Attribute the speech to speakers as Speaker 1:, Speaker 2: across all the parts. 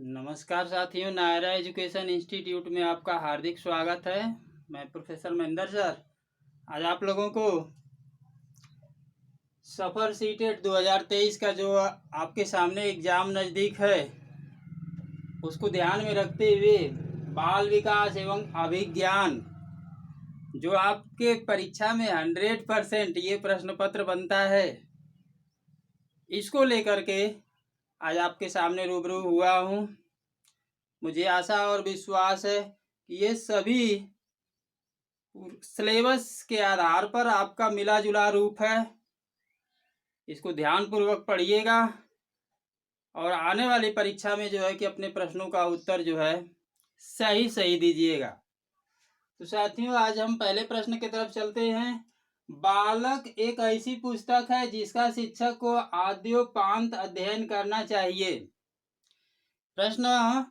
Speaker 1: नमस्कार साथियों, Naira education institute में आपका हार्दिक स्वागत है। मैं प्रोफेसर महेंद्र सर आज आप लोगों को सफर सीटेट 2023 का जो आपके सामने एग्जाम नज़दीक है उसको ध्यान में रखते हुए बाल विकास एवं अभिज्ञान जो आपके परीक्षा में 100% ये प्रश्न पत्र बनता है, इसको लेकर के आज आपके सामने रूबरू हुआ हूँ। मुझे आशा और विश्वास है कि ये सभी सिलेबस के आधार पर आपका मिला जुला रूप है। इसको ध्यानपूर्वक पढ़िएगा और आने वाली परीक्षा में जो है कि अपने प्रश्नों का उत्तर जो है सही सही दीजिएगा। तो साथियों, आज हम पहले प्रश्न की तरफ चलते हैं। बालक एक ऐसी पुस्तक है जिसका शिक्षक को आद्योपांत अध्ययन करना चाहिए। प्रश्न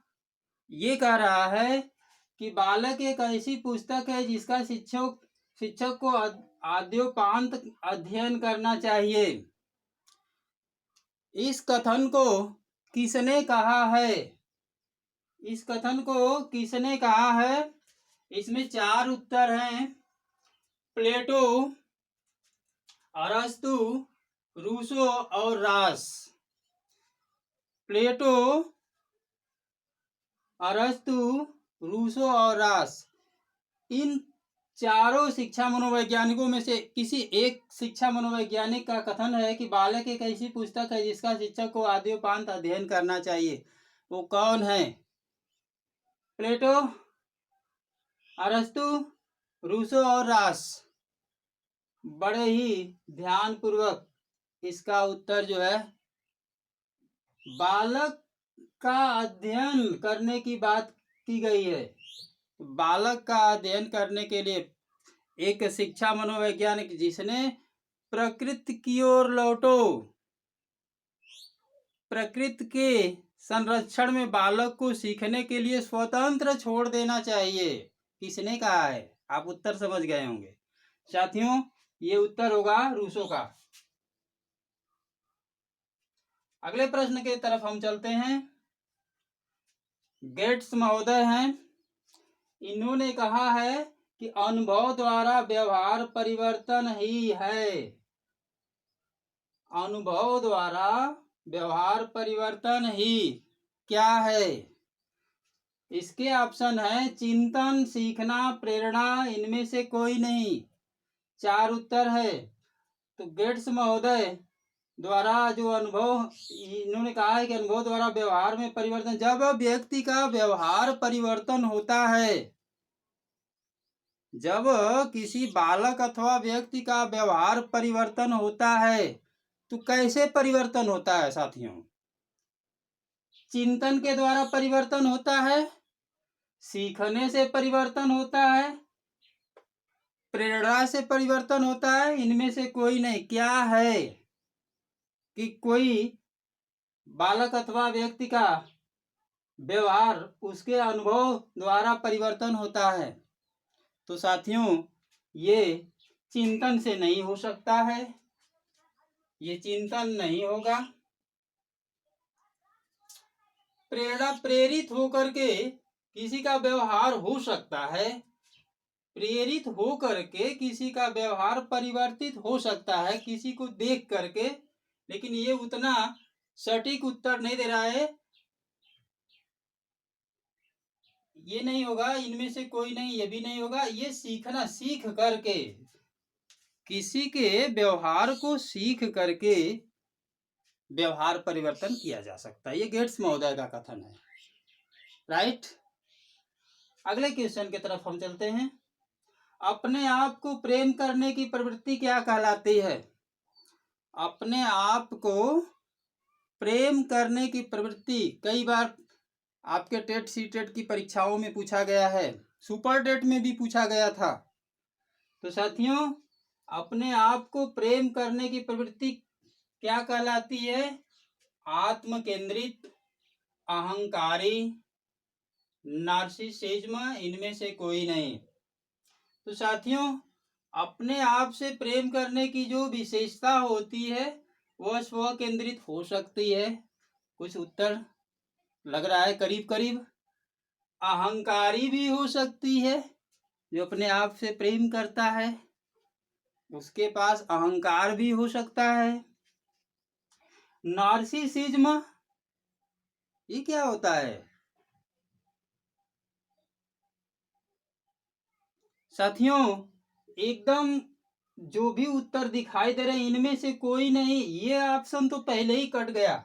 Speaker 1: ये कह रहा है कि बालक एक ऐसी पुस्तक है जिसका शिक्षक को आद्योपांत अध्ययन करना चाहिए। इस कथन को किसने कहा है? इस कथन को किसने कहा है? इसमें 4 उत्तर हैं। प्लेटो, अरस्तु, रूसो और रास। प्लेटो, अरस्तु, रूसो और रास, इन चारों शिक्षा मनोवैज्ञानिकों में से किसी एक शिक्षा मनोवैज्ञानिक का कथन है कि बालक एक ऐसी पुस्तक है जिसका शिक्षक को आद्योपांत अध्ययन करना चाहिए। वो कौन है? प्लेटो, अरस्तु, रूसो और रास। बड़े ही ध्यानपूर्वक इसका उत्तर जो है, बालक का अध्ययन करने की बात की गई है। बालक का अध्ययन करने के लिए एक शिक्षा मनोवैज्ञानिक जिसने प्रकृति की ओर लौटो, प्रकृति के संरक्षण में बालक को सीखने के लिए स्वतंत्र छोड़ देना चाहिए, किसने कहा है? आप उत्तर समझ गए होंगे साथियों। ये उत्तर होगा रूसो का। अगले प्रश्न की तरफ हम चलते हैं। गेट्स महोदय हैं, इन्होंने कहा है कि अनुभव द्वारा व्यवहार परिवर्तन ही है। अनुभव द्वारा व्यवहार परिवर्तन ही क्या है? इसके ऑप्शन है चिंतन, सीखना, प्रेरणा, इनमें से कोई नहीं। 4 उत्तर है। तो गेट्स महोदय द्वारा जो अनुभव, इन्होंने कहा है कि अनुभव द्वारा व्यवहार में परिवर्तन, जब व्यक्ति का व्यवहार परिवर्तन होता है, जब किसी बालक अथवा व्यक्ति का व्यवहार परिवर्तन होता है तो कैसे परिवर्तन होता है साथियों? चिंतन के द्वारा परिवर्तन होता है, सीखने से परिवर्तन होता है, प्रेरणा से परिवर्तन होता है, इनमें से कोई नहीं। क्या है कि कोई बालक अथवा व्यक्ति का व्यवहार उसके अनुभव द्वारा परिवर्तन होता है। तो साथियों, ये चिंतन से नहीं हो सकता है, ये चिंतन नहीं होगा। प्रेरणा, प्रेरित होकर के किसी का व्यवहार हो सकता है, प्रेरित होकर के किसी का व्यवहार परिवर्तित हो सकता है किसी को देख करके, लेकिन ये उतना सटीक उत्तर नहीं दे रहा है। ये नहीं होगा, इनमें से कोई नहीं, ये भी नहीं होगा। ये सीखना, सीख करके किसी के व्यवहार को सीख करके व्यवहार परिवर्तन किया जा सकता है। ये गेट्स महोदय का कथन है। राइट। अगले क्वेश्चन की तरफ हम चलते हैं। अपने आप को प्रेम करने की प्रवृत्ति क्या कहलाती है? अपने आप को प्रेम करने की प्रवृत्ति कई बार आपके टेट सीटेट की परीक्षाओं में पूछा गया है, सुपर टेट में भी पूछा गया था। तो साथियों, अपने आप को प्रेम करने की प्रवृत्ति क्या कहलाती है? आत्म केंद्रित, अहंकारी, नार्सिसिज्म, इनमें से कोई नहीं। तो साथियों, अपने आप से प्रेम करने की जो विशेषता होती है वह स्व केंद्रित हो सकती है। कुछ उत्तर लग रहा है करीब करीब। अहंकारी भी हो सकती है, जो अपने आप से प्रेम करता है उसके पास अहंकार भी हो सकता है। नार्सिसिज्म, ये क्या होता है साथियों? एकदम जो भी उत्तर दिखाई दे रहे हैं इनमें से कोई नहीं, ये ऑप्शन तो पहले ही कट गया।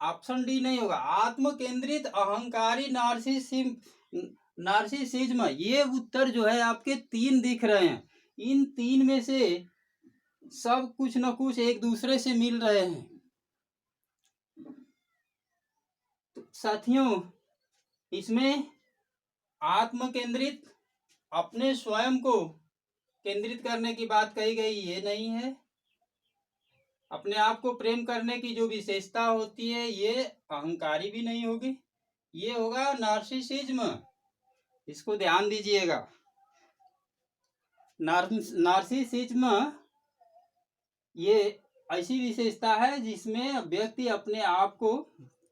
Speaker 1: ऑप्शन डी नहीं होगा। आत्म केंद्रित, अहंकारी, नार्सिसिज्म, ये उत्तर जो है आपके 3 दिख रहे हैं। इन 3 में से सब कुछ न कुछ एक दूसरे से मिल रहे हैं। तो साथियों, इसमें आत्म केंद्रित, अपने स्वयं को केंद्रित करने की बात कही गई, ये नहीं है। अपने आप को प्रेम करने की जो विशेषता होती है, ये अहंकारी भी नहीं होगी, ये होगा नार्सिसिज्म। इसको ध्यान दीजिएगा। नार्सिसिज्म ये ऐसी विशेषता है जिसमें व्यक्ति अपने आप को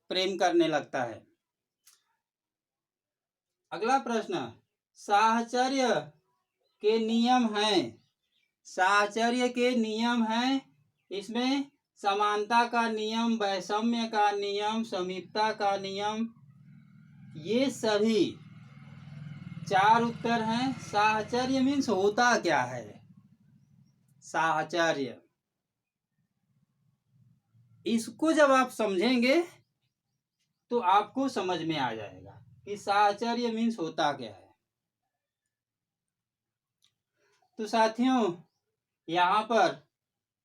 Speaker 1: प्रेम करने लगता है। अगला प्रश्न, साहचर्य के नियम हैं। साहचर्य के नियम हैं, इसमें समानता का नियम, वैषम्य का नियम, समीपता का नियम, ये सभी 4 उत्तर हैं। साहचर्य मीन्स होता क्या है? साहचर्य, इसको जब आप समझेंगे तो आपको समझ में आ जाएगा कि साहचर्य मीन्स होता क्या है। तो साथियों, यहाँ पर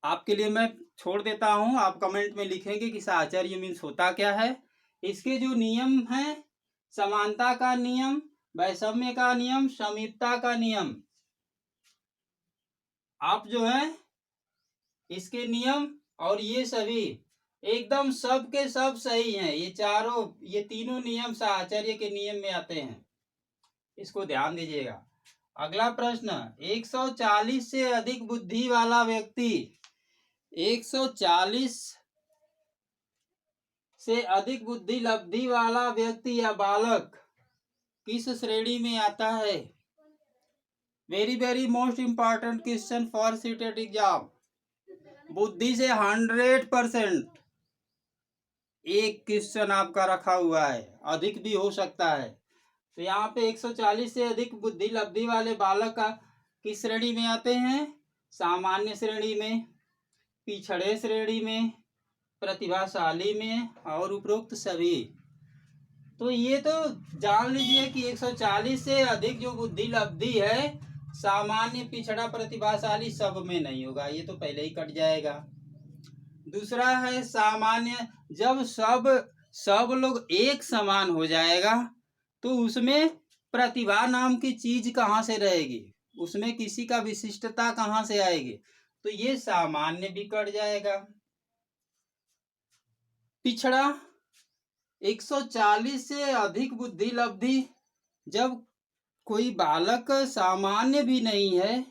Speaker 1: आपके लिए मैं छोड़ देता हूं, आप कमेंट में लिखेंगे कि साहचर्य मीन्स होता क्या है। इसके जो नियम हैं, समानता का नियम, वैषम्य का नियम, समीपता का नियम, आप जो है इसके नियम और ये सभी एकदम सब के सब सही हैं। ये तीनों नियम साहचर्य के नियम में आते हैं, इसको ध्यान दीजिएगा। अगला प्रश्न, 140 से अधिक बुद्धि वाला व्यक्ति, 140 से अधिक बुद्धि लब्धि वाला व्यक्ति या बालक किस श्रेणी में आता है? Very very most important question for CTET exam. बुद्धि से 100% एक क्वेश्चन आपका रखा हुआ है, अधिक भी हो सकता है। तो यहाँ पे 140 से अधिक बुद्धि लब्धि वाले बालक का किस श्रेणी में आते हैं? सामान्य श्रेणी में, पिछड़े श्रेणी में, प्रतिभाशाली में और उपरोक्त सभी। तो ये तो जान लीजिए कि 140 से अधिक जो बुद्धि लब्धि है, सामान्य, पिछड़ा, प्रतिभाशाली सब में नहीं होगा, ये तो पहले ही कट जाएगा। दूसरा है सामान्य, जब सब लोग एक समान हो जाएगा तो उसमें प्रतिभा नाम की चीज कहाँ से रहेगी, उसमें किसी का विशिष्टता कहाँ से आएगी, तो ये सामान्य भी कट जाएगा। पिछड़ा, 140 से अधिक बुद्धि लब्धि, जब कोई बालक सामान्य भी नहीं है,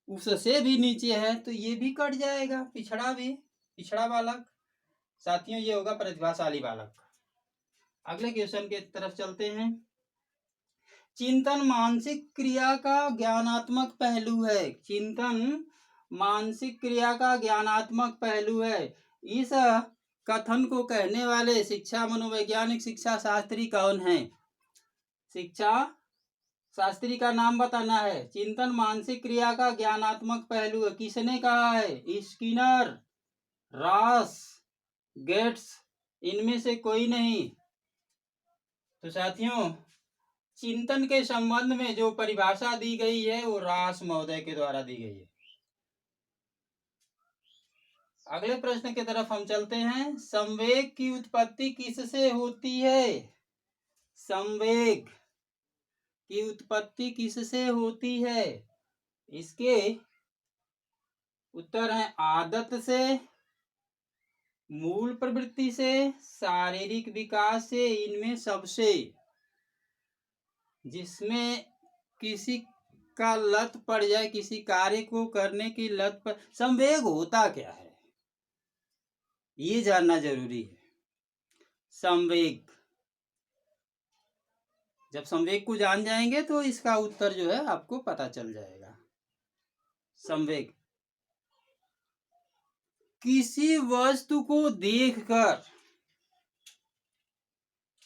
Speaker 1: उससे भी नीचे है, तो ये भी कट जाएगा, पिछड़ा बालक। साथियों, ये होगा प्रतिभाशाली बालक। अगले क्वेश्चन के तरफ चलते हैं। चिंतन मानसिक क्रिया का ज्ञानात्मक पहलू है। चिंतन मानसिक क्रिया का ज्ञानात्मक पहलू है। इस कथन को कहने वाले शिक्षा मनोवैज्ञानिक शिक्षा शास्त्री कौन है? शिक्षा शास्त्री का नाम बताना है। चिंतन मानसिक क्रिया का ज्ञानात्मक पहलू है, किसने कहा है? स्किनर, रॉस, गेट्स, इनमें से कोई नहीं। तो साथियों, चिंतन के संबंध में जो परिभाषा दी गई है वो रॉस महोदय के द्वारा दी गई है। अगले प्रश्न की तरफ हम चलते हैं। संवेग की उत्पत्ति किससे होती है? संवेग की उत्पत्ति किससे होती है? इसके उत्तर हैं आदत से, मूल प्रवृत्ति से, शारीरिक विकास से, इनमें सबसे। जिसमें किसी का लत पड़ जाए, किसी कार्य को करने की लत पर, संवेग होता क्या है? ये जानना जरूरी है। संवेग, जब संवेग को जान जाएंगे तो इसका उत्तर जो है आपको पता चल जाएगा। संवेग, किसी वस्तु को देखकर,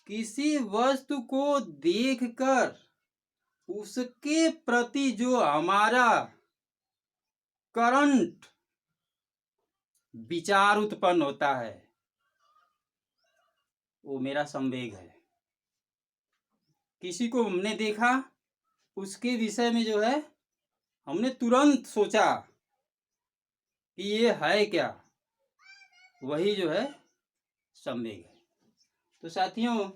Speaker 1: किसी वस्तु को देखकर उसके प्रति जो हमारा करंट विचार उत्पन्न होता है वो मेरा संवेग है। किसी को हमने देखा, उसके विषय में जो है हमने तुरंत सोचा कि ये है क्या, वही जो है संवेग है। तो साथियों,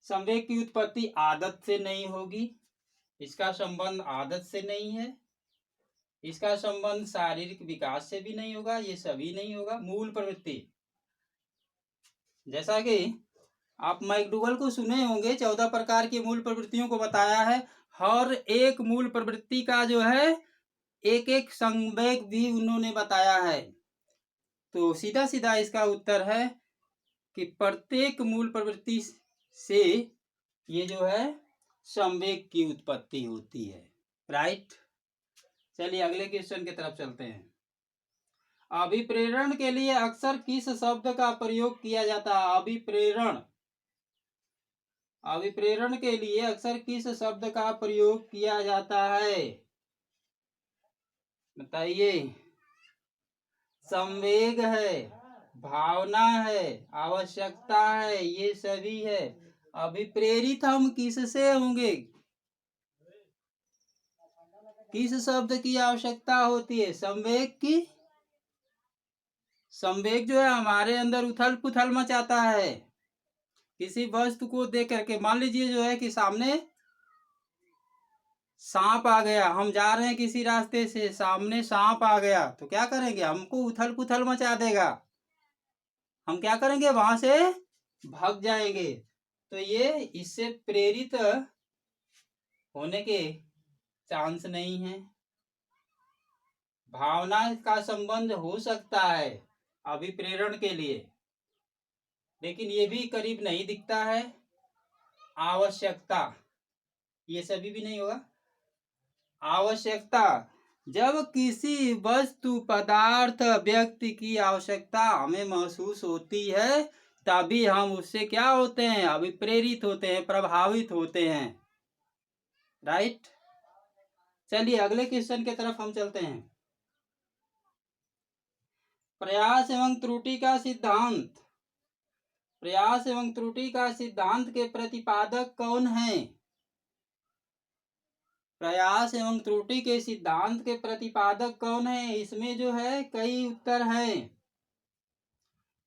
Speaker 1: संवेग की उत्पत्ति आदत से नहीं होगी, इसका संबंध आदत से नहीं है, इसका संबंध शारीरिक विकास से भी नहीं होगा, ये सभी नहीं होगा। मूल प्रवृत्ति, जैसा कि आप मैकडूगल को सुने होंगे, 14 प्रकार की मूल प्रवृत्तियों को बताया है। हर एक मूल प्रवृत्ति का जो है एक एक संवेग भी उन्होंने बताया है। तो सीधा सीधा इसका उत्तर है कि प्रत्येक मूल प्रवृत्ति से ये जो है संवेग की उत्पत्ति होती है। राइट, चलिए अगले क्वेश्चन की तरफ चलते हैं। अभिप्रेरण के लिए अक्सर किस शब्द का प्रयोग किया जाता है? अभिप्रेरण, अभिप्रेरण के लिए अक्सर किस शब्द का प्रयोग किया जाता है? बताइए। संवेग है, भावना है, आवश्यकता है, ये सभी है। अभिप्रेरित हम किससे होंगे? किस शब्द की आवश्यकता होती है? संवेग की। संवेग जो है हमारे अंदर उथल पुथल मचाता है। किसी वस्तु को देख करके, मान लीजिए जो है कि सामने सांप आ गया, हम जा रहे हैं किसी रास्ते से, सामने सांप आ गया, तो क्या करेंगे? हमको उथल पुथल मचा देगा, हम क्या करेंगे? वहां से भाग जाएंगे। तो ये इससे प्रेरित होने के चांस नहीं है। भावना का संबंध हो सकता है अभिप्रेरण के लिए, लेकिन ये भी करीब नहीं दिखता है। आवश्यकता, ये सभी भी नहीं होगा। आवश्यकता, जब किसी वस्तु, पदार्थ, व्यक्ति की आवश्यकता हमें महसूस होती है तभी हम उससे क्या होते हैं? अभिप्रेरित होते हैं, प्रभावित होते हैं। राइट, चलिए अगले क्वेश्चन की तरफ हम चलते हैं। प्रयास एवं त्रुटि का सिद्धांत, प्रयास एवं त्रुटि का सिद्धांत के प्रतिपादक कौन है? प्रयास एवं त्रुटि के सिद्धांत के प्रतिपादक कौन है? इसमें जो है कई उत्तर हैं।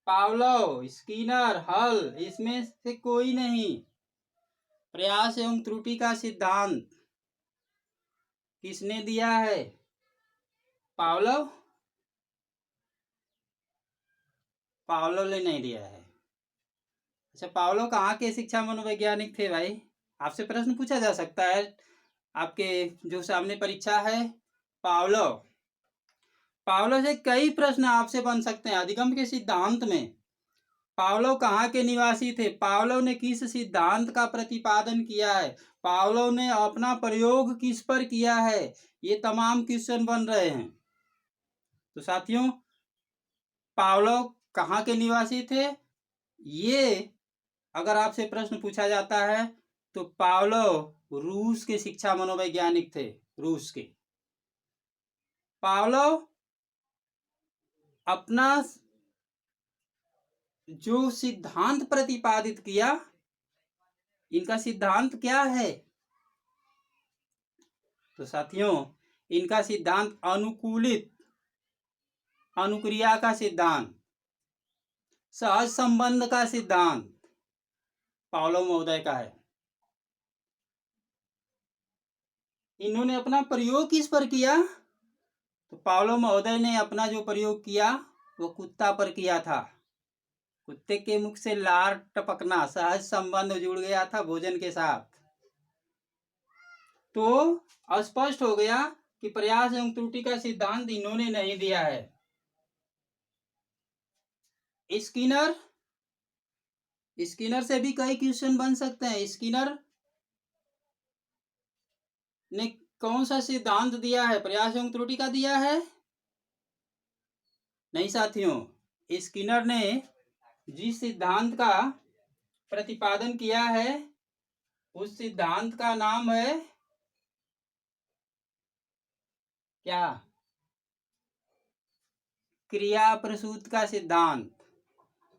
Speaker 1: पावलोव, स्किनर, हल, इसमें से कोई नहीं। प्रयास एवं त्रुटि का सिद्धांत किसने दिया है? पावलोव, पावलोव ने नहीं दिया है। अच्छा, पावलोव कहाँ के शिक्षा मनोवैज्ञानिक थे भाई? आपसे प्रश्न पूछा जा सकता है, आपके जो सामने परीक्षा है। पावलोव, पावलोव से कई प्रश्न आपसे बन सकते हैं। अधिगम के सिद्धांत में पावलोव कहाँ के निवासी थे? पावलोव ने किस सिद्धांत का प्रतिपादन किया है? पावलोव ने अपना प्रयोग किस पर किया है? ये तमाम क्वेश्चन बन रहे हैं। तो साथियों, पावलोव कहाँ के निवासी थे? ये अगर आपसे प्रश्न पूछा जाता है तो पावलोव रूस के शिक्षा मनोवैज्ञानिक थे। रूस के पावलोव अपना जो सिद्धांत प्रतिपादित किया, इनका सिद्धांत क्या है? तो साथियों, इनका सिद्धांत अनुकूलित अनुक्रिया का सिद्धांत, सहज संबंध का सिद्धांत पावलोव महोदय का है। इन्होंने अपना प्रयोग किस पर किया? तो पावलोव महोदय ने अपना जो प्रयोग किया वो कुत्ता पर किया था। कुत्ते के मुख से लार टपकना, सहज संबंध जुड़ गया था भोजन के साथ। तो स्पष्ट हो गया कि प्रयास एवं त्रुटि का सिद्धांत इन्होंने नहीं दिया है। स्किनर, स्किनर से भी कई क्वेश्चन बन सकते हैं। स्किनर ने कौन सा सिद्धांत दिया है? प्रयास एवं त्रुटि का दिया है? नहीं साथियों, स्किनर ने जिस सिद्धांत का प्रतिपादन किया है उस सिद्धांत का नाम है क्या? क्रिया प्रसूत का सिद्धांत।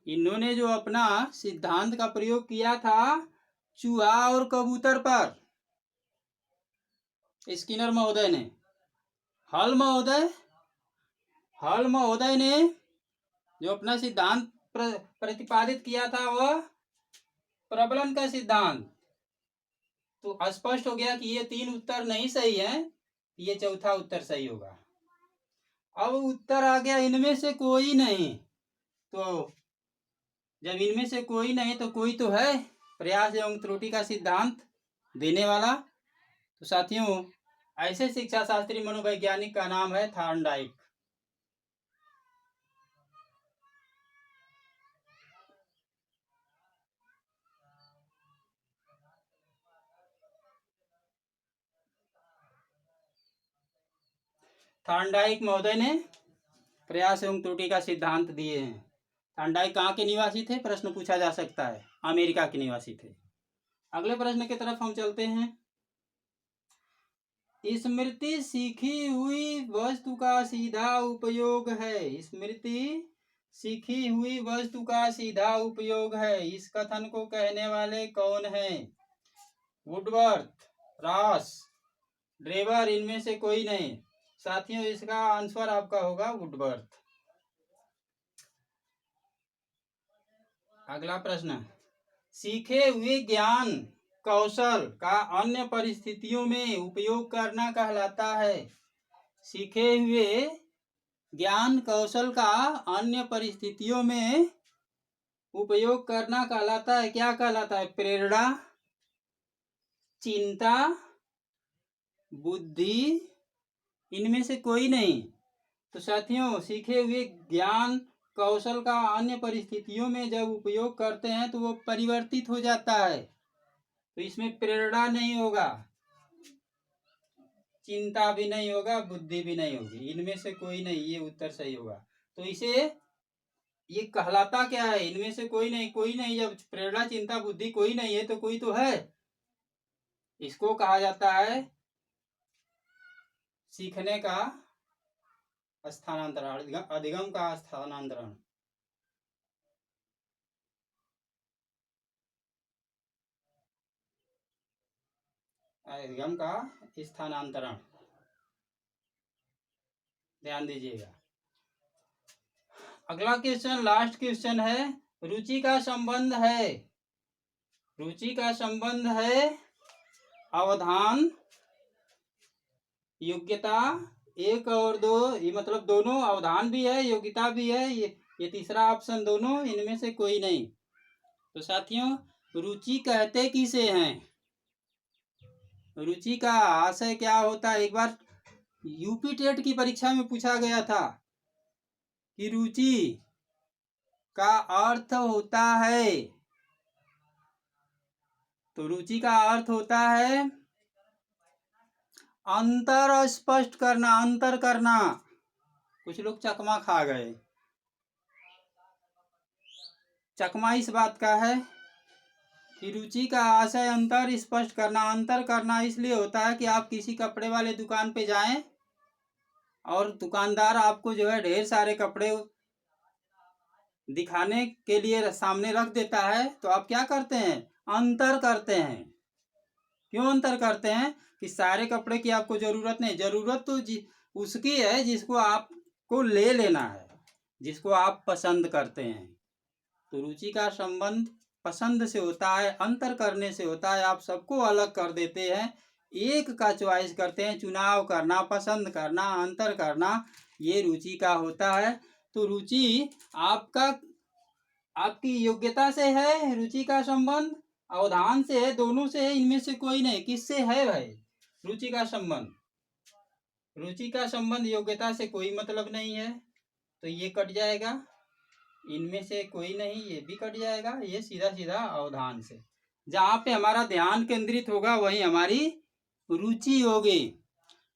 Speaker 1: इन्होंने जो अपना सिद्धांत का प्रयोग किया था चूहा और कबूतर पर, स्किनर महोदय ने। हल महोदय ने जो अपना सिद्धांत प्रतिपादित किया था वह प्रबलन का सिद्धांत। तो स्पष्ट हो गया कि ये 3 उत्तर नहीं सही है, ये चौथा उत्तर सही होगा। अब उत्तर आ गया इनमें से कोई नहीं। तो जब इनमें से कोई नहीं तो कोई तो है प्रयास एवं त्रुटि का सिद्धांत देने वाला। तो साथियों, ऐसे शिक्षा शास्त्री मनोवैज्ञानिक का नाम है थॉर्नडाइक। थॉर्नडाइक महोदय ने प्रयास एवं त्रुटि का सिद्धांत दिए हैं। थॉर्नडाइक कहाँ के निवासी थे? प्रश्न पूछा जा सकता है। अमेरिका के निवासी थे। अगले प्रश्न की तरफ हम चलते हैं। स्मृति सीखी हुई वस्तु का सीधा उपयोग है। स्मृति सीखी हुई वस्तु का सीधा उपयोग है। इस कथन को कहने वाले कौन हैं? वुडवर्थ, रॉस, ड्रेवर, इनमें से कोई नहीं। साथियों, इसका आंसर आपका होगा वुडवर्थ। अगला प्रश्न, सीखे हुए ज्ञान कौशल का अन्य परिस्थितियों में उपयोग करना कहलाता है। सीखे हुए ज्ञान कौशल का अन्य परिस्थितियों में उपयोग करना कहलाता है। क्या कहलाता है? प्रेरणा, चिंता, बुद्धि, इनमें से कोई नहीं। तो साथियों, सीखे हुए ज्ञान कौशल का अन्य परिस्थितियों में जब उपयोग करते हैं तो वो परिवर्तित हो जाता है। तो इसमें प्रेरणा नहीं होगा, चिंता भी नहीं होगा, बुद्धि भी नहीं होगी। इनमें से कोई नहीं, ये उत्तर सही होगा। तो इसे ये कहलाता क्या है? इनमें से कोई नहीं। कोई नहीं, जब प्रेरणा चिंता बुद्धि कोई नहीं है तो कोई तो है। इसको कहा जाता है सीखने का स्थानांतरण, अधिगम का स्थानांतरण। अधिगम का स्थानांतरण, ध्यान दीजिएगा। अगला क्वेश्चन, लास्ट क्वेश्चन है। रुचि का संबंध है, रुचि का संबंध है अवधान, योग्यता, 1 और 2, ये मतलब दोनों, अवधान भी है योग्यता भी है। ये तीसरा ऑप्शन दोनों, इनमें से कोई नहीं। तो साथियों, रुचि कहते किसे हैं? रुचि का आशय क्या होता है? एक बार यूपी टेट की परीक्षा में पूछा गया था कि रुचि का अर्थ होता है, तो रुचि का अर्थ होता है अंतर स्पष्ट करना, अंतर करना। कुछ लोग चकमा खा गए। चकमा इस बात का है कि रुचि का आशय अंतर स्पष्ट करना। अंतर करना इसलिए होता है कि आप किसी कपड़े वाले दुकान पे जाएं और दुकानदार आपको जो है ढेर सारे कपड़े दिखाने के लिए सामने रख देता है, तो आप क्या करते हैं? अंतर करते हैं। क्यों अंतर करते हैं? कि सारे कपड़े की आपको जरूरत नहीं, जरूरत तो उसकी है जिसको आपको ले लेना है, जिसको आप पसंद करते हैं। तो रुचि का संबंध पसंद से होता है, अंतर करने से होता है। आप सबको अलग कर देते हैं, एक का चॉइस करते हैं। चुनाव करना, पसंद करना, अंतर करना, ये रुचि का होता है। तो रुचि आपका, आपकी योग्यता से है रुचि का संबंध, अवधान से है, दोनों से है, इनमें से कोई नहीं। किससे है भाई रुचि का संबंध? रुचि का संबंध योग्यता से कोई मतलब नहीं है, तो ये कट जाएगा। इनमें से कोई नहीं, ये भी कट जाएगा, ये सीधा सीधा अवधान से। जहाँ पे हमारा ध्यान केंद्रित होगा वहीं हमारी रुचि होगी।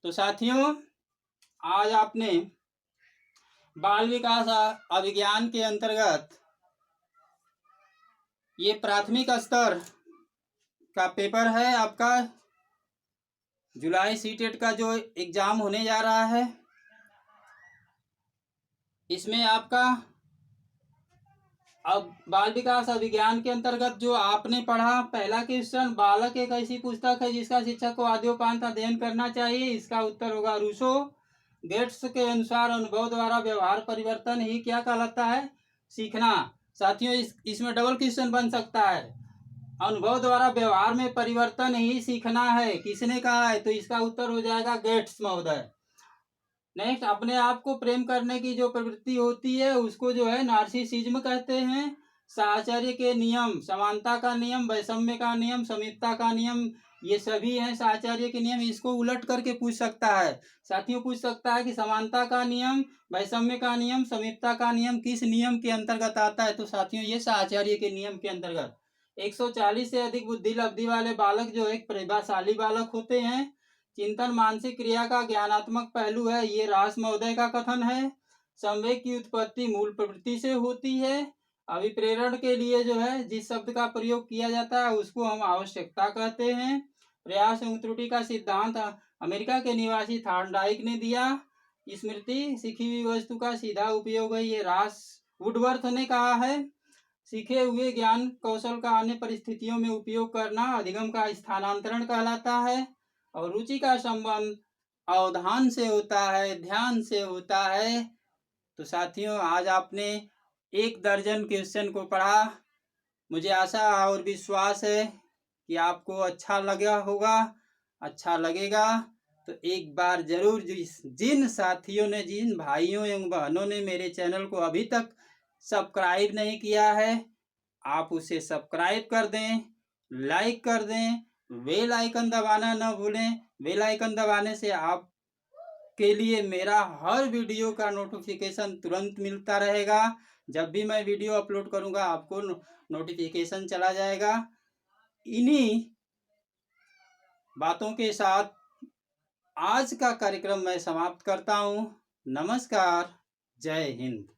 Speaker 1: तो साथियों, आज आपने बाल विकास अभिज्ञान के अंतर्गत ये प्राथमिक स्तर का पेपर है आपका। जुलाई सीटेट का जो एग्जाम होने जा रहा है, इसमें आपका अब बाल विकास अभिज्ञान के अंतर्गत जो आपने पढ़ा, पहला क्वेश्चन, बालक एक ऐसी पुस्तक है जिसका शिक्षक को आद्योपांत अध्ययन करना चाहिए। इसका उत्तर होगा रूसो। गेट्स के अनुसार अनुभव द्वारा व्यवहार परिवर्तन ही क्या कहलाता है? सीखना। साथियों, इसमें डबल क्वेश्चन बन सकता है। अनुभव द्वारा व्यवहार में परिवर्तन ही सीखना है, किसने कहा है? तो इसका उत्तर हो जाएगा गेट्स महोदय। नेक्स्ट, अपने आप को प्रेम करने की जो प्रवृत्ति होती है उसको जो है नार्सिसिज्म कहते हैं। साहचर्य के नियम, समानता का नियम, वैषम्य का नियम, समीपता का नियम, ये सभी हैं साहचर्य के नियम। इसको उलट करके पूछ सकता है साथियों, पूछ सकता है कि समानता का नियम, वैषम्य का नियम, समीपता का नियम किस नियम के अंतर्गत आता है? तो साथियों, ये साहचर्य के नियम के अंतर्गत। 140 से अधिक बुद्धि लब्धि वाले बालक जो एक प्रतिभाशाली बालक होते हैं। चिंतन मानसिक क्रिया का ज्ञानात्मक पहलू है, ये रास महोदय का कथन है। संवेग की उत्पत्ति मूल प्रवृत्ति से होती है। अभिप्रेरण के लिए जो है जिस शब्द का प्रयोग किया जाता है उसको हम आवश्यकता कहते हैं। प्रयास एवं त्रुटि का सिद्धांत अमेरिका के निवासी थॉर्नडाइक ने दिया। स्मृति सीखी हुई वस्तु का सीधा उपयोग है, ये रास वुडवर्थ ने कहा है। सीखे हुए ज्ञान कौशल का अन्य परिस्थितियों में उपयोग करना अधिगम का स्थानांतरण कहलाता है। और रुचि का संबंध अवधान से होता है, ध्यान से होता है। तो साथियों, आज आपने 1 दर्जन क्वेश्चन को पढ़ा। मुझे आशा और विश्वास है कि आपको अच्छा लगा होगा, अच्छा लगेगा। तो एक बार जरूर जिन साथियों ने, जिन भाइयों एवं बहनों ने मेरे चैनल को अभी तक सब्सक्राइब नहीं किया है, आप उसे सब्सक्राइब कर दें, लाइक कर दें, बेल आइकन दबाना न भूलें। बेल आइकन दबाने से आप के लिए मेरा हर वीडियो का नोटिफिकेशन तुरंत मिलता रहेगा। जब भी मैं वीडियो अपलोड करूंगा आपको नोटिफिकेशन चला जाएगा। इन्हीं बातों के साथ आज का कार्यक्रम मैं समाप्त करता हूं। नमस्कार, जय हिंद।